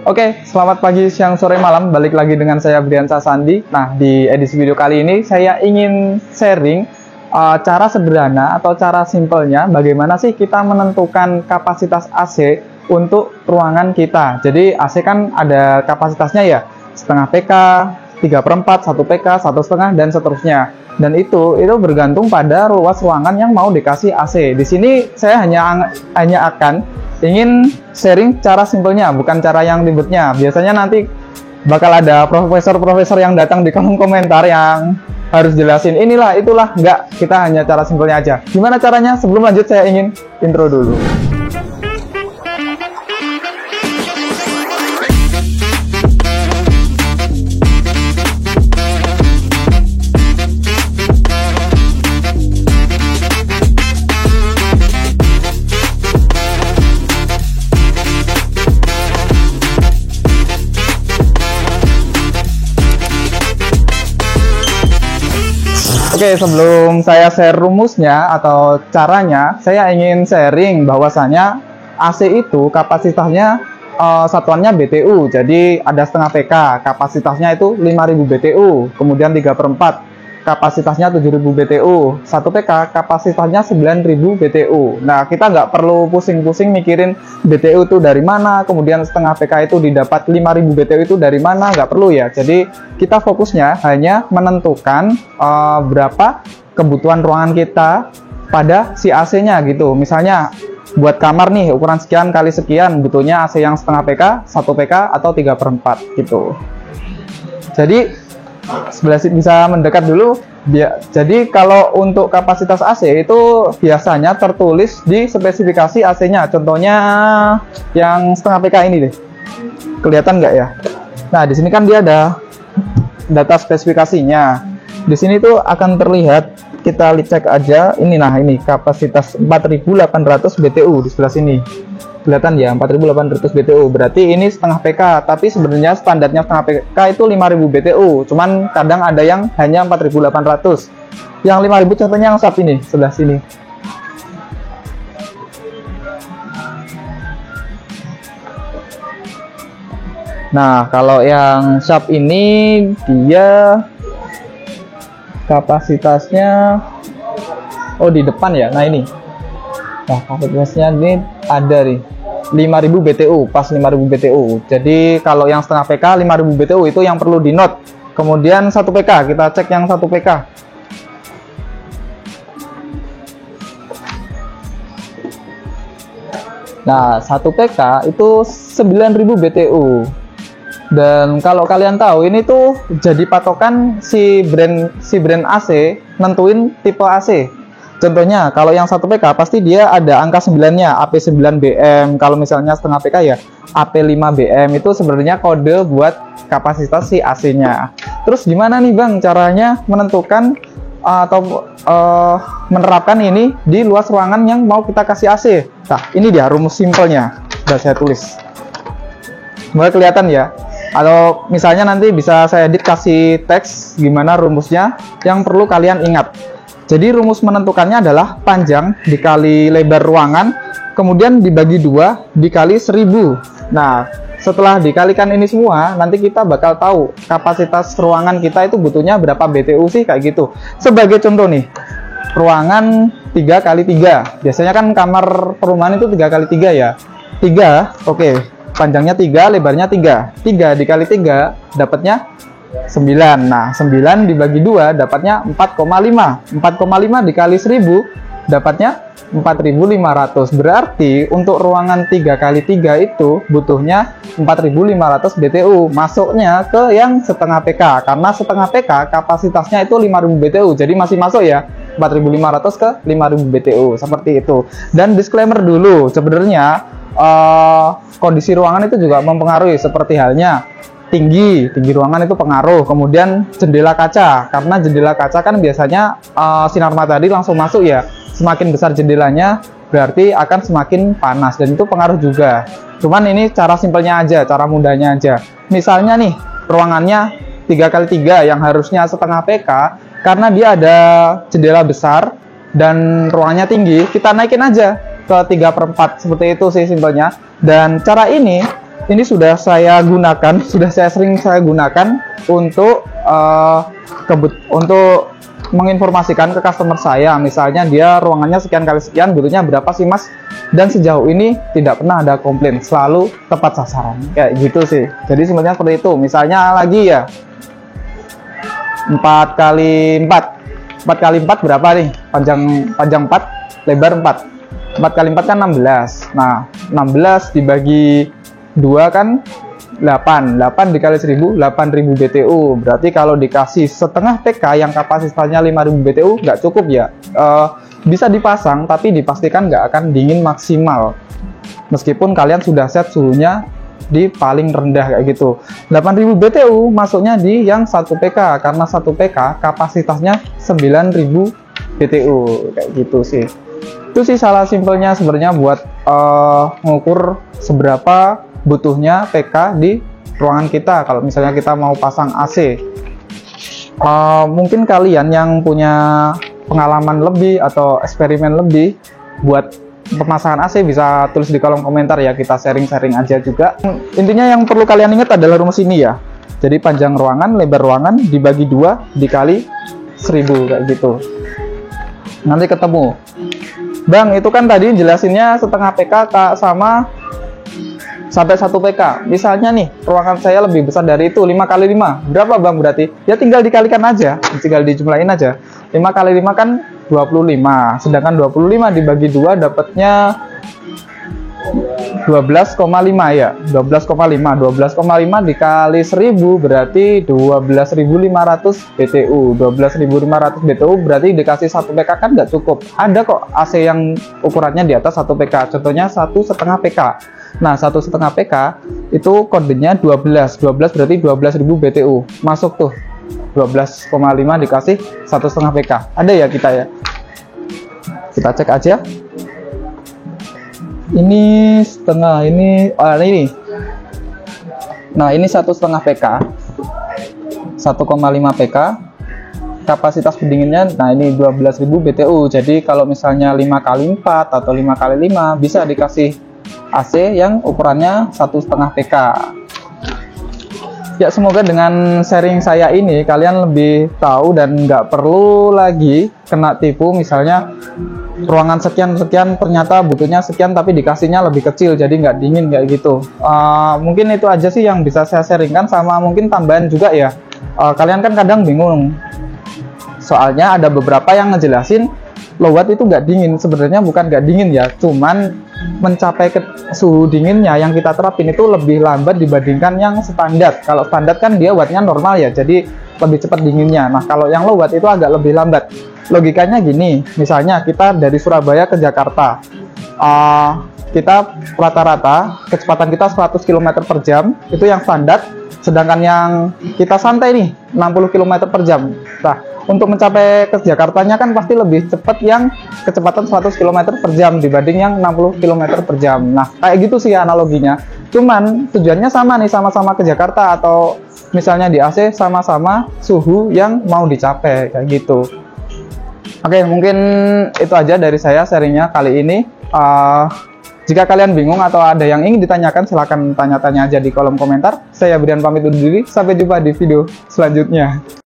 Oke, selamat pagi, siang, sore, malam. Balik lagi dengan saya Briansa Sandi. Nah, di edisi video kali ini saya ingin sharing cara sederhana atau cara simpelnya bagaimana sih kita menentukan kapasitas AC untuk ruangan kita. Jadi AC kan ada kapasitasnya ya, setengah PK, 3/4, 1 PK, 1,5 dan seterusnya. Dan itu bergantung pada luas ruangan yang mau dikasih AC. Di sini saya hanya akan ingin sharing cara simpelnya, bukan cara yang ribetnya. Biasanya nanti bakal ada profesor-profesor yang datang di kolom komentar yang harus jelasin inilah, itulah. Enggak, kita hanya cara simpelnya aja. Gimana caranya? Sebelum lanjut saya ingin intro dulu. Oke, sebelum saya share rumusnya atau caranya, saya ingin sharing bahwasanya AC itu kapasitasnya satuannya BTU. Jadi ada setengah PK, kapasitasnya itu 5000 BTU. Kemudian 3/4, kapasitasnya 7000 BTU. 1 PK, kapasitasnya 9000 BTU. Nah, kita nggak perlu pusing-pusing mikirin BTU itu dari mana, kemudian setengah PK itu didapat 5000 BTU itu dari mana, nggak perlu ya. Jadi kita fokusnya hanya menentukan berapa kebutuhan ruangan kita pada si AC-nya gitu. Misalnya buat kamar nih ukuran sekian kali sekian, butuhnya AC yang setengah PK, 1 PK atau 3/4 gitu. Jadi sebelah sini bisa mendekat dulu. Jadi kalau untuk kapasitas AC itu biasanya tertulis di spesifikasi AC-nya. Contohnya yang setengah PK ini deh. Kelihatan nggak ya? Nah, di sini kan dia ada data spesifikasinya. Di sini tuh akan terlihat, kita cek aja ini. Nah, ini kapasitas 4800 BTU di sebelah sini. Kelihatan ya, 4800 BTU. Berarti ini setengah PK, tapi sebenarnya standarnya setengah PK itu 5000 BTU. Cuman kadang ada yang hanya 4800. Yang 5000 contohnya yang SAP ini, sebelah sini. Nah, kalau yang SAP ini dia kapasitasnya di depan ya. Nah, ini. Nah, kapasitasnya ini ada nih 5000 BTU, pas 5000 BTU. Jadi kalau yang setengah PK 5000 BTU itu yang perlu di note. Kemudian 1 PK, kita cek yang 1 PK. Nah, 1 PK itu 9000 BTU. Dan kalau kalian tahu, ini tuh jadi patokan si brand AC nentuin tipe AC. Contohnya, kalau yang 1 PK pasti dia ada angka 9-nya, AP9BM. Kalau misalnya setengah PK ya, AP5BM. Itu sebenarnya kode buat kapasitas si AC-nya. Terus gimana nih Bang caranya menentukan atau menerapkan ini di luas ruangan yang mau kita kasih AC? Nah, ini dia rumus simpelnya. Sudah saya tulis. Mulai kelihatan ya. Atau misalnya nanti bisa saya edit kasih teks gimana rumusnya yang perlu kalian ingat. Jadi rumus menentukannya adalah panjang dikali lebar ruangan, kemudian dibagi 2 dikali 1000. Nah, setelah dikalikan ini semua, nanti kita bakal tahu kapasitas ruangan kita itu butuhnya berapa BTU sih, kayak gitu. Sebagai contoh nih, ruangan 3x3. Biasanya kan kamar perumahan itu 3x3 ya. 3, oke. Panjangnya 3, lebarnya 3. 3 dikali 3 dapatnya 9. Nah, 9 dibagi 2 dapatnya 4,5. 4,5 dikali 1000 dapatnya 4500. Berarti untuk ruangan 3x3 itu butuhnya 4500 BTU. Masuknya ke yang setengah PK. Karena setengah PK kapasitasnya itu 5000 BTU. Jadi masih masuk ya. 4500 ke 5000 BTU. Seperti itu. Dan disclaimer dulu, sebenarnya kondisi ruangan itu juga mempengaruhi, seperti halnya tinggi ruangan itu pengaruh. Kemudian jendela kaca, karena jendela kaca kan biasanya sinar matahari langsung masuk ya. Semakin besar jendelanya berarti akan semakin panas, dan itu pengaruh juga. Cuman ini cara simpelnya aja, cara mudahnya aja. Misalnya nih ruangannya 3x3 yang harusnya setengah PK, karena dia ada jendela besar dan ruangannya tinggi, kita naikin aja ke 3/4. Seperti itu sih simpelnya. Dan cara ini ini sudah saya gunakan, sudah saya sering saya gunakan untuk untuk menginformasikan ke customer saya, misalnya dia ruangannya sekian kali sekian, butuhnya berapa sih mas, dan sejauh ini tidak pernah ada komplain, selalu tepat sasaran, kayak gitu sih. Jadi sebenarnya seperti itu. Misalnya lagi ya 4x4 berapa nih, panjang 4, lebar 4 kali 4 kan 16. Nah 16 dibagi 2 kan 8 dikali 1000, 8000 BTU. Berarti kalau dikasih setengah PK yang kapasitasnya 5000 BTU nggak cukup ya. Bisa dipasang tapi dipastikan nggak akan dingin maksimal, meskipun kalian sudah set suhunya di paling rendah kayak gitu. 8000 BTU masuknya di yang 1 PK, karena 1 PK kapasitasnya 9000 BTU kayak gitu sih. Itu sih salah simpelnya sebenarnya buat mengukur seberapa butuhnya PK di ruangan kita kalau misalnya kita mau pasang AC. Mungkin kalian yang punya pengalaman lebih atau eksperimen lebih buat pemasangan AC bisa tulis di kolom komentar ya, kita sharing-sharing aja juga. Intinya yang perlu kalian ingat adalah rumus ini ya. Jadi panjang ruangan, lebar ruangan dibagi 2 dikali 1000 kayak gitu. Nanti ketemu. Bang, itu kan tadi jelasinnya setengah PK sama sampai 1 PK. Misalnya nih, ruangan saya lebih besar dari itu, 5 kali 5. Berapa bang berarti? Ya tinggal dikalikan aja, tinggal dijumlahin aja. 5 kali 5 kan 25. Sedangkan 25 dibagi 2 dapatnya 12,5 ya. 12,5 dikali 1000 berarti 12.500 BTU. 12.500 BTU berarti dikasih 1 PK kan nggak cukup. Ada kok AC yang ukurannya di atas 1 PK. Contohnya 1,5 PK. Nah, 1,5 PK itu kodenya 12 berarti 12.000 BTU. Masuk tuh 12,5 dikasih 1,5 PK. Ada ya kita ya. Kita cek aja. Ini setengah, ini nah ini 1,5 PK, 1,5 PK kapasitas pendinginnya. Nah ini 12.000 BTU. Jadi kalau misalnya 5 kali 4 atau 5 kali 5 bisa dikasih AC yang ukurannya 1,5 PK. Ya, semoga dengan sharing saya ini kalian lebih tahu dan nggak perlu lagi kena tipu. Misalnya ruangan sekian ternyata butuhnya sekian tapi dikasihnya lebih kecil jadi nggak dingin kayak gitu. Mungkin itu aja sih yang bisa saya sharingkan, sama mungkin tambahan juga ya. Kalian kan kadang bingung, soalnya ada beberapa yang ngejelasin low watt itu nggak dingin. Sebenarnya bukan nggak dingin ya, cuman mencapai suhu dinginnya yang kita terapin itu lebih lambat dibandingkan yang standar. Kalau standar kan dia wattnya normal ya, jadi lebih cepat dinginnya. Nah kalau yang low watt itu agak lebih lambat. Logikanya gini, misalnya kita dari Surabaya ke Jakarta, kita rata-rata kecepatan kita 100 km per jam itu yang standar, sedangkan yang kita santai nih 60 km per jam. Nah untuk mencapai ke Jakartanya kan pasti lebih cepat yang kecepatan 100 km per jam dibanding yang 60 km per jam. Nah kayak gitu sih analoginya, cuman tujuannya sama nih, sama-sama ke Jakarta, atau misalnya di AC sama-sama suhu yang mau dicapai kayak gitu. Oke, mungkin itu aja dari saya sharingnya kali ini. Jika kalian bingung atau ada yang ingin ditanyakan, silahkan tanya-tanya aja di kolom komentar. Saya Brian pamit undur diri, sampai jumpa di video selanjutnya.